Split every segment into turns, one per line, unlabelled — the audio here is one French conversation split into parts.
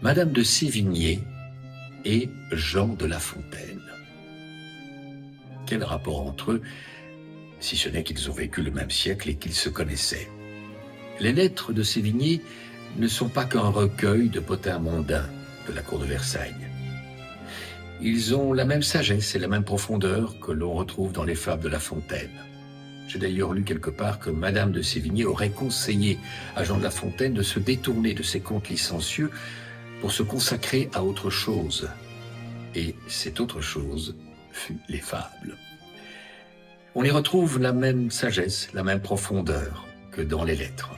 Madame de Sévigné et Jean de La Fontaine. Quel rapport entre eux, si ce n'est qu'ils ont vécu le même siècle et qu'ils se connaissaient. Les lettres de Sévigné ne sont pas qu'un recueil de potins mondains de la cour de Versailles. Ils ont la même sagesse et la même profondeur que l'on retrouve dans les fables de La Fontaine. J'ai d'ailleurs lu quelque part que Madame de Sévigné aurait conseillé à Jean de La Fontaine de se détourner de ses contes licencieux pour se consacrer à autre chose. Et cette autre chose fut les fables. On y retrouve la même sagesse, la même profondeur que dans les lettres.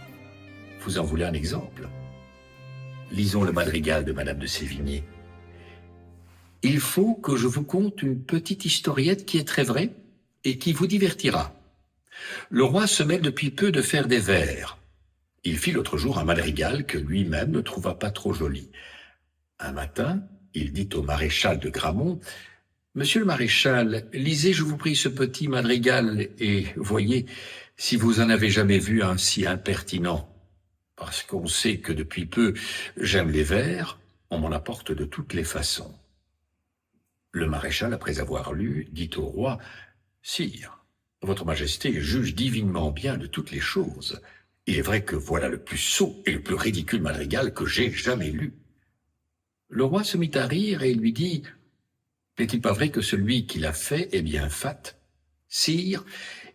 Vous en voulez un exemple? Lisons le madrigal de Madame de Sévigné. Il faut que je vous conte une petite historiette qui est très vraie et qui vous divertira. Le roi se mêle depuis peu de faire des vers. Il fit l'autre jour un madrigal que lui-même ne trouva pas trop joli. Un matin, il dit au maréchal de Gramont: « Monsieur le maréchal, lisez, je vous prie, ce petit madrigal et voyez si vous en avez jamais vu un si impertinent. Parce qu'on sait que depuis peu, j'aime les vers, on m'en apporte de toutes les façons. » Le maréchal, après avoir lu, dit au roi: « Sire, votre majesté juge divinement bien de toutes les choses. Il est vrai que voilà le plus sot et le plus ridicule madrigal que j'ai jamais lu. » Le roi se mit à rire et lui dit: « N'est-il pas vrai que celui qui l'a fait est bien fat? Sire,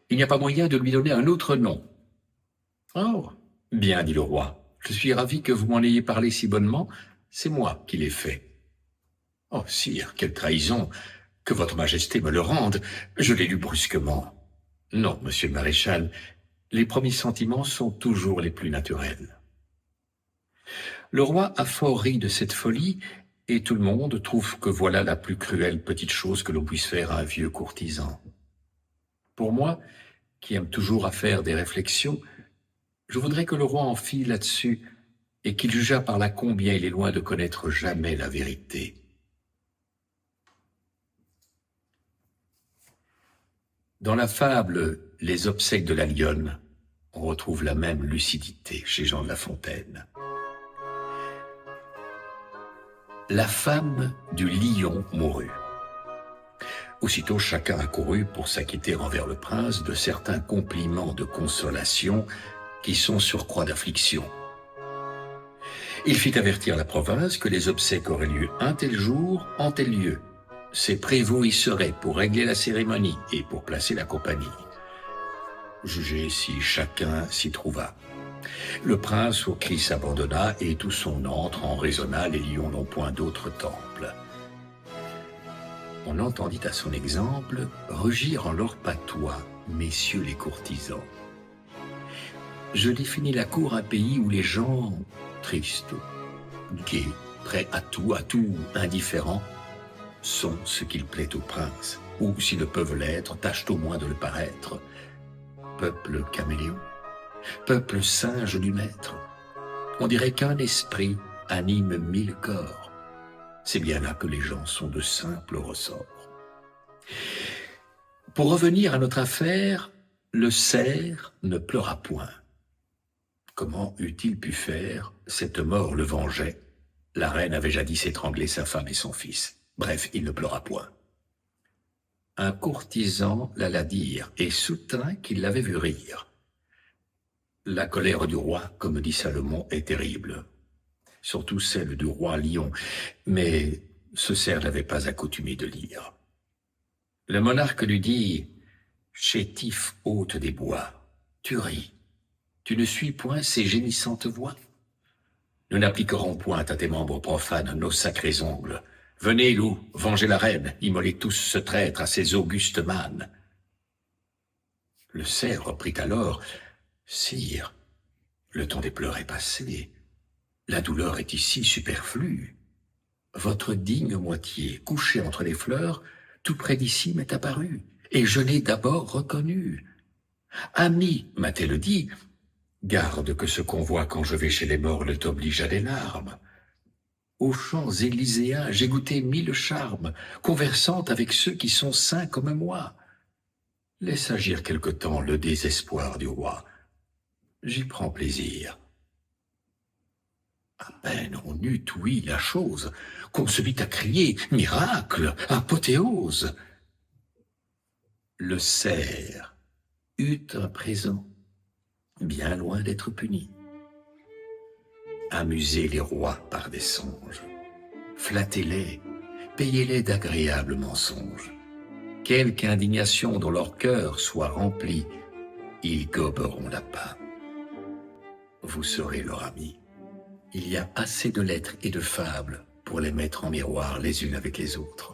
il n'y a pas moyen de lui donner un autre nom. »« Oh, bien, dit le roi, je suis ravi que vous m'en ayez parlé si bonnement, c'est moi qui l'ai fait. »« Oh, sire, quelle trahison! Que votre majesté me le rende, je l'ai lu brusquement. »« Non, monsieur le maréchal, les premiers sentiments sont toujours les plus naturels. » Le roi a fort ri de cette folie, et tout le monde trouve que voilà la plus cruelle petite chose que l'on puisse faire à un vieux courtisan. Pour moi, qui aime toujours à faire des réflexions, je voudrais que le roi en fît là-dessus et qu'il jugeât par là combien il est loin de connaître jamais la vérité. Dans la fable « Les obsèques de la lionne », on retrouve la même lucidité chez Jean de La Fontaine. La femme du lion mourut. Aussitôt chacun accourut pour s'acquitter envers le prince de certains compliments de consolation qui sont surcroît d'affliction. Il fit avertir la province que les obsèques auraient lieu un tel jour, en tel lieu. Ses prévôts y seraient pour régler la cérémonie et pour placer la compagnie. Jugez si chacun s'y trouva. Le prince au cri s'abandonna et tout son antre en raisonna, les lions n'ont point d'autre temple. On entendit à son exemple rugir en leur patois, messieurs les courtisans. Je définis la cour un pays où les gens, tristes, gais, prêts à tout indifférents, sont ce qu'il plaît au prince, ou s'ils ne peuvent l'être, tâchent au moins de le paraître. Peuple caméléon, peuple singe du maître, on dirait qu'un esprit anime 1000 corps. C'est bien là que les gens sont de simples ressorts. Pour revenir à notre affaire, le cerf ne pleura point. Comment eût-il pu faire? Cette mort le vengeait. La reine avait jadis étranglé sa femme et son fils. Bref, il ne pleura point. Un courtisan l'alla dire et soutint qu'il l'avait vu rire. La colère du roi, comme dit Salomon, est terrible. Surtout celle du roi lion, mais ce cerf n'avait pas accoutumé de lire. Le monarque lui dit: « Chétif hôte des bois, tu ris, tu ne suis point ces gémissantes voix. Nous n'appliquerons point à tes membres profanes nos sacrés ongles. Venez, loups, vengez la reine, immolez tous ce traître à ses augustes mânes. » Le cerf reprit alors: « Sire, le temps des pleurs est passé. La douleur est ici superflue. Votre digne moitié, couchée entre les fleurs, tout près d'ici m'est apparue, et je l'ai d'abord reconnue. Ami, m'a-t-elle dit, garde que ce qu'on voit quand je vais chez les morts ne t'oblige à des larmes. Aux champs élyséens, j'ai goûté 1000 charmes, conversant avec ceux qui sont saints comme moi. Laisse agir quelque temps le désespoir du roi. J'y prends plaisir. » À peine on eut ouï la chose, qu'on se mit à crier « Miracle! Apothéose !» Le cerf eut un présent, bien loin d'être puni. Amusez les rois par des songes, flattez-les, payez-les d'agréables mensonges. Quelque indignation dont leur cœur soit rempli, ils goberont l'appât. Vous serez leur ami. Il y a assez de lettres et de fables pour les mettre en miroir les unes avec les autres.